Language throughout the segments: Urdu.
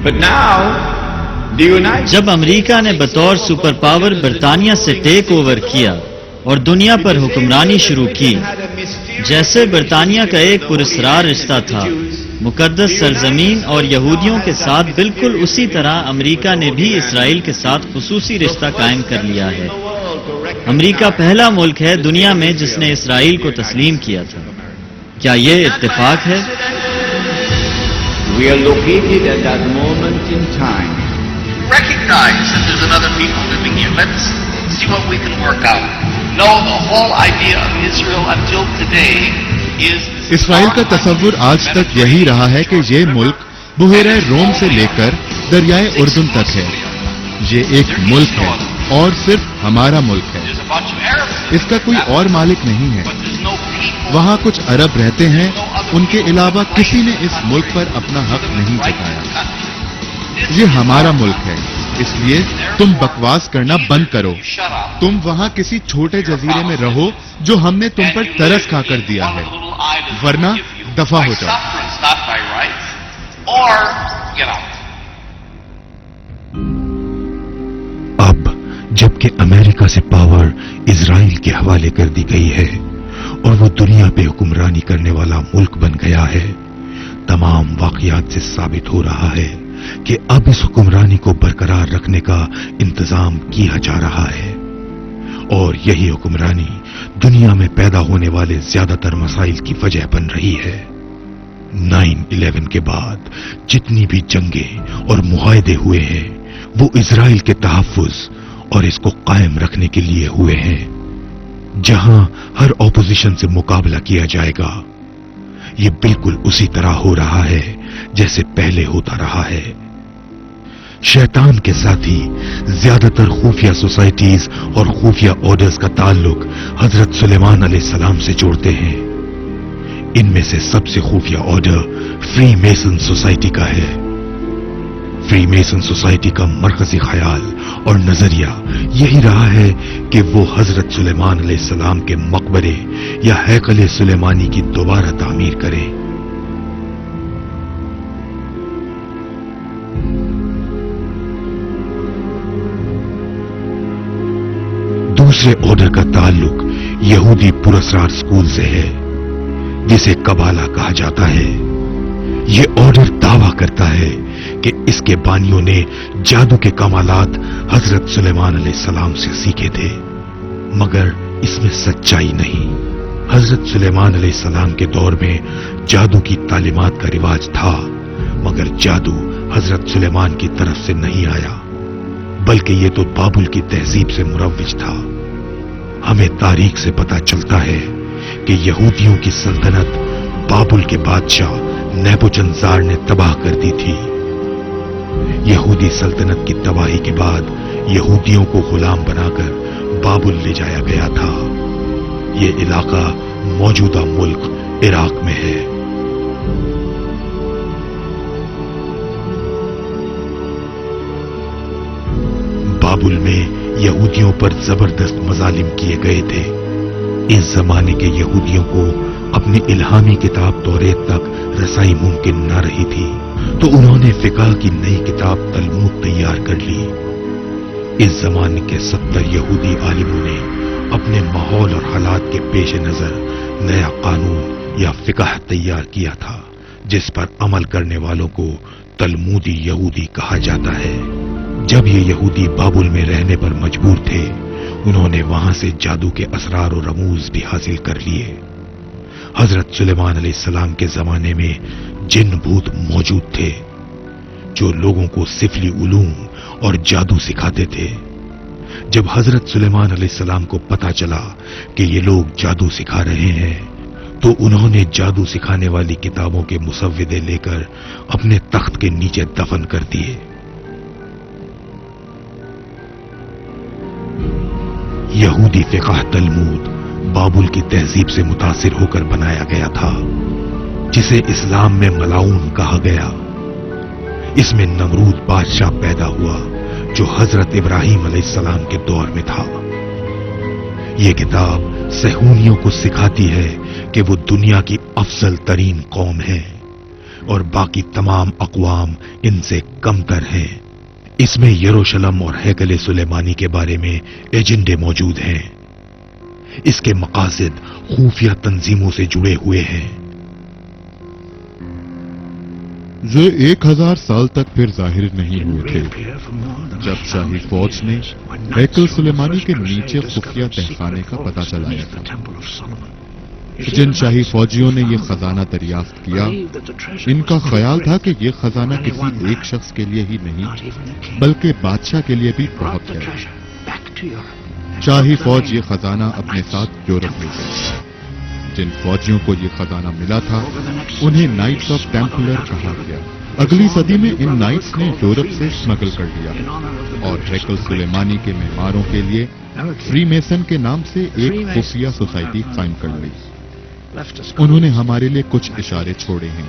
But now, the United جب امریکہ نے بطور سپر پاور برطانیہ سے ٹیک اوور کیا اور دنیا پر حکمرانی شروع کی، جیسے برطانیہ کا ایک پراسرار رشتہ تھا مقدس سرزمین اور یہودیوں کے ساتھ، بالکل اسی طرح امریکہ نے بھی اسرائیل کے ساتھ خصوصی رشتہ قائم کر لیا ہے۔ امریکہ پہلا ملک ہے دنیا میں جس نے اسرائیل کو تسلیم کیا تھا۔ کیا یہ اتفاق ہے؟ We are located at that moment in time. Recognize that there's another people living here. Let's see what we can work out. No, the whole idea of Israel until today is اسرائیل کا تصور آج تک یہی رہا ہے کہ یہ ملک بحیرہ روم سے لے کر دریائے اردن تک ہے۔ یہ ایک ملک ہے اور صرف ہمارا ملک ہے۔ There's a bunch of Arabs, اس کا کوئی اور مالک نہیں ہے۔ but there's no people. وہاں کچھ عرب رہتے ہیں، ان کے علاوہ کسی نے اس ملک پر اپنا حق نہیں جتایا۔ یہ ہمارا ملک ہے، اس لیے تم بکواس کرنا بند کرو۔ Shut up. تم وہاں کسی چھوٹے جزیرے میں رہو جو ہم نے تم پر ترس کھا کر دیا ہے، ورنہ دفع ہو جاؤ۔ Or get out. اب جبکہ امریکہ سے پاور اسرائیل کے حوالے کر دی گئی ہے اور وہ دنیا پہ حکمرانی کرنے والا ملک بن گیا ہے، تمام واقعات سے ثابت ہو رہا ہے کہ اب اس حکمرانی کو برقرار رکھنے کا انتظام کیا جا رہا ہے، اور یہی حکمرانی دنیا میں پیدا ہونے والے زیادہ تر مسائل کی وجہ بن رہی ہے۔ 9/11 کے بعد جتنی بھی جنگیں اور معاہدے ہوئے ہیں وہ اسرائیل کے تحفظ اور اس کو قائم رکھنے کے لیے ہوئے ہیں، جہاں ہر اپوزیشن سے مقابلہ کیا جائے گا۔ یہ بالکل اسی طرح ہو رہا ہے جیسے پہلے ہوتا رہا ہے۔ شیطان کے ساتھی زیادہ تر خفیہ سوسائٹیز اور خفیہ آرڈرز کا تعلق حضرت سلیمان علیہ السلام سے جوڑتے ہیں۔ ان میں سے سب سے خفیہ آرڈر فری میسن سوسائٹی کا ہے۔ فری میسن سوسائٹی کا مرکزی خیال اور نظریہ یہی رہا ہے کہ وہ حضرت سلیمان علیہ السلام کے مقبرے یا ہیکل سلیمانی کی دوبارہ تعمیر کرے۔ دوسرے آرڈر کا تعلق یہودی پراسرار اسکول سے ہے جسے کبالہ کہا جاتا ہے۔ یہ آرڈر دعویٰ کرتا ہے کہ اس کے بانیوں نے جادو کے کمالات حضرت سلیمان علیہ السلام سے سیکھے تھے، مگر اس میں سچائی نہیں۔ حضرت سلیمان علیہ السلام کے دور میں جادو کی تعلیمات کا رواج تھا، مگر جادو حضرت سلیمان کی طرف سے نہیں آیا، بلکہ یہ تو بابل کی تہذیب سے مروج تھا۔ ہمیں تاریخ سے پتہ چلتا ہے کہ یہودیوں کی سلطنت بابل کے بادشاہ نیبوچدنیزار نے تباہ کر دی تھی۔ یہودی سلطنت کی تباہی کے بعد یہودیوں کو غلام بنا کر بابل لے جایا گیا تھا۔ یہ علاقہ موجودہ ملک عراق میں ہے۔ بابل میں یہودیوں پر زبردست مظالم کیے گئے تھے۔ اس زمانے کے یہودیوں کو اپنی الہامی کتاب توریت تک رسائی ممکن نہ رہی تھی، تو انہوں نے فقہ کی نئی کتاب تلمود تیار کر لی۔ اس زمانے کے 70 یہودی عالموں نے اپنے ماحول اور حالات کے پیش نظر نیا قانون یا فقہ تیار کیا تھا، جس پر عمل کرنے والوں کو تلمودی یہودی کہا جاتا ہے۔ جب یہ یہودی بابل میں رہنے پر مجبور تھے، انہوں نے وہاں سے جادو کے اسرار و رموز بھی حاصل کر لیے۔ حضرت سلیمان علیہ السلام کے زمانے میں جن بھوت موجود تھے جو لوگوں کو سفلی علوم اور جادو سکھاتے تھے۔ جب حضرت سلیمان علیہ السلام کو پتا چلا کہ یہ لوگ جادو سکھا رہے ہیں، تو انہوں نے جادو سکھانے والی کتابوں کے مسودے لے کر اپنے تخت کے نیچے دفن کر دیے۔ یہودی فقہ تلمود بابل کی تہذیب سے متاثر ہو کر بنایا گیا تھا، جسے اسلام میں ملاؤن کہا گیا۔ اس میں نمرود بادشاہ پیدا ہوا جو حضرت ابراہیم علیہ السلام کے دور میں تھا۔ یہ کتاب صہیونیوں کو سکھاتی ہے کہ وہ دنیا کی افضل ترین قوم ہے، اور باقی تمام اقوام ان سے کم تر ہیں۔ اس میں یروشلم اور ہیکل سلیمانی کے بارے میں ایجنڈے موجود ہیں۔ اس کے مقاصد خفیہ تنظیموں سے جڑے ہوئے ہیں۔ جو 1000 سال تک پھر ظاہر نہیں ہوئے تھے جب شاہی فوج نے ہیکل سلیمانی کے نیچے خفیہ تہخانے کا پتہ چلایا تھا۔ جن شاہی فوجیوں نے یہ خزانہ دریافت کیا، ان کا خیال تھا کہ یہ خزانہ کسی ایک شخص کے لیے ہی نہیں بلکہ بادشاہ کے لیے بھی بہت ہے۔ شاہی فوج یہ خزانہ اپنے ساتھ یورپ لے گئی۔ جن فوجیوں کو یہ خزانہ ملا تھا انہیں نائٹس آف ٹیمپلر کہا گیا۔ اگلی صدی میں ان نائٹس نے یورپ سے اسمگل کر لیا اور ہیکل سلیمانی کے معماروں کے لیے فری میسن کے نام سے ایک خفیہ سوسائٹی قائم کر لی۔ انہوں نے ہمارے لیے کچھ اشارے چھوڑے ہیں: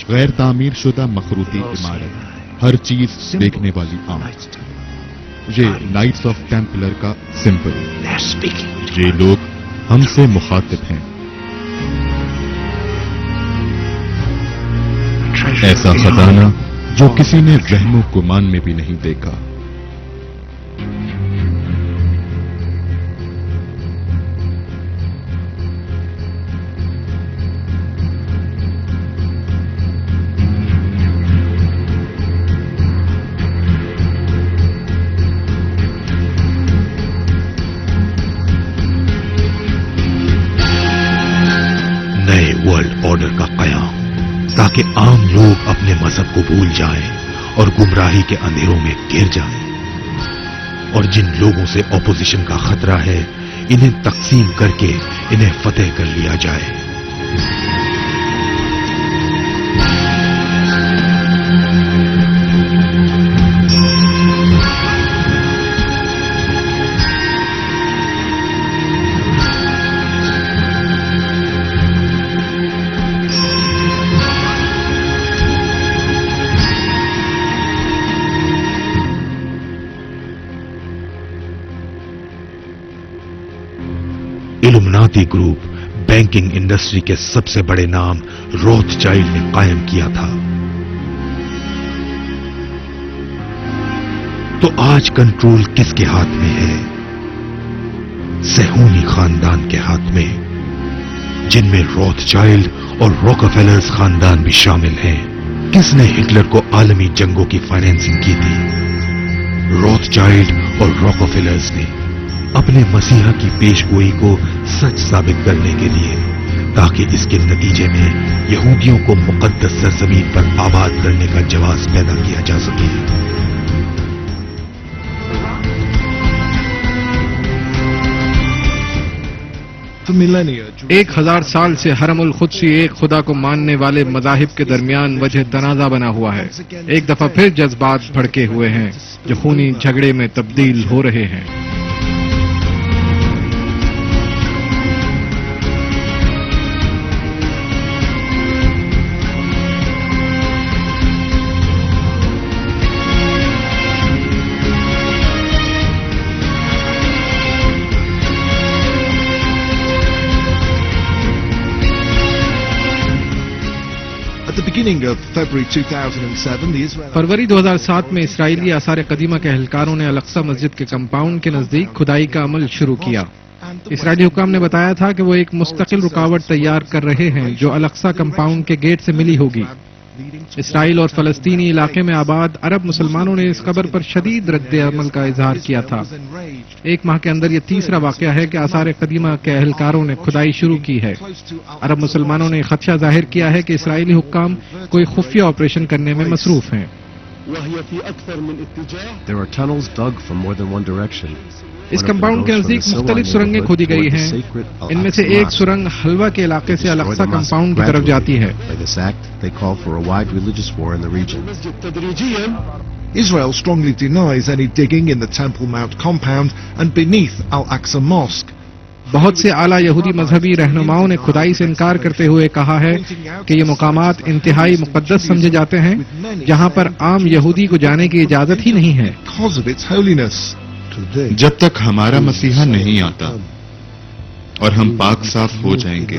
غیر تعمیر شدہ مخروطی عمارت، ہر چیز دیکھنے والی آنکھ، یہ نائٹس آف ٹیمپلر کا سمبل۔ یہ لوگ ہم سے مخاطب ہیں۔ ایسا خزانہ جو کسی نے وہم و گمان میں بھی نہیں دیکھا۔ نئے ورلڈ آرڈر کا قیام تاکہ عام لوگ اپنے مذہب کو بھول جائیں اور گمراہی کے اندھیروں میں گر جائیں، اور جن لوگوں سے اپوزیشن کا خطرہ ہے انہیں تقسیم کر کے انہیں فتح کر لیا جائے۔ الومناتی گروپ بینکنگ انڈسٹری کے سب سے بڑے نام روتھ چائلڈ نے قائم کیا تھا۔ تو آج کنٹرول کس کے ہاتھ میں ہے؟ صہیونی خاندان کے ہاتھ میں، جن میں روتھ چائلڈ اور روکفیلرز خاندان بھی شامل ہیں۔ کس نے ہٹلر کو عالمی جنگوں کی فائنینسنگ کی تھی؟ روتھ چائلڈ اور روکفیلرز نے، اپنے مسیحا کی پیشگوئی کو سچ ثابت کرنے کے لیے، تاکہ اس کے نتیجے میں یہودیوں کو مقدس سرزمین پر آباد کرنے کا جواز پیدا کیا جا سکے۔ 1000 سال سے حرم القدسی ایک خدا کو ماننے والے مذاہب کے درمیان وجہ تنازع بنا ہوا ہے۔ ایک دفعہ پھر جذبات بھڑکے ہوئے ہیں جو خونی جھگڑے میں تبدیل ہو رہے ہیں۔ فروری 2007 میں اسرائیلی آثار قدیمہ کے اہلکاروں نے الاقصی مسجد کے کمپاؤنڈ کے نزدیک کھدائی کا عمل شروع کیا۔ اسرائیلی حکام نے بتایا تھا کہ وہ ایک مستقل رکاوٹ تیار کر رہے ہیں جو الاقصی کمپاؤنڈ کے گیٹ سے ملی ہوگی۔ اسرائیل اور فلسطینی علاقے میں آباد عرب مسلمانوں نے اس خبر پر شدید رد عمل کا اظہار کیا تھا۔ ایک ماہ کے اندر یہ تیسرا واقعہ ہے کہ آثار قدیمہ کے اہلکاروں نے کھدائی شروع کی ہے۔ عرب مسلمانوں نے خدشہ ظاہر کیا ہے کہ اسرائیلی حکام کوئی خفیہ آپریشن کرنے میں مصروف ہیں۔ اس کمپاؤنڈ کے نزدیک مختلف سرنگیں کھودی گئی ہیں۔ ان میں سے ایک سرنگ حلوہ کے علاقے سے الاقصی کمپاؤنڈ کی طرف جاتی ہے۔ Israel strongly denies any digging in the Temple Mount compound and beneath Al-Aqsa Mosque. بہت سے اعلیٰ یہودی مذہبی رہنماؤں نے کھدائی سے انکار کرتے ہوئے کہا ہے کہ یہ مقامات انتہائی مقدس سمجھے جاتے ہیں جہاں پر عام یہودی کو جانے کی اجازت ہی نہیں ہے۔ Because of its holiness. جب تک ہمارا مسیحا نہیں آتا اور ہم پاک صاف ہو جائیں گے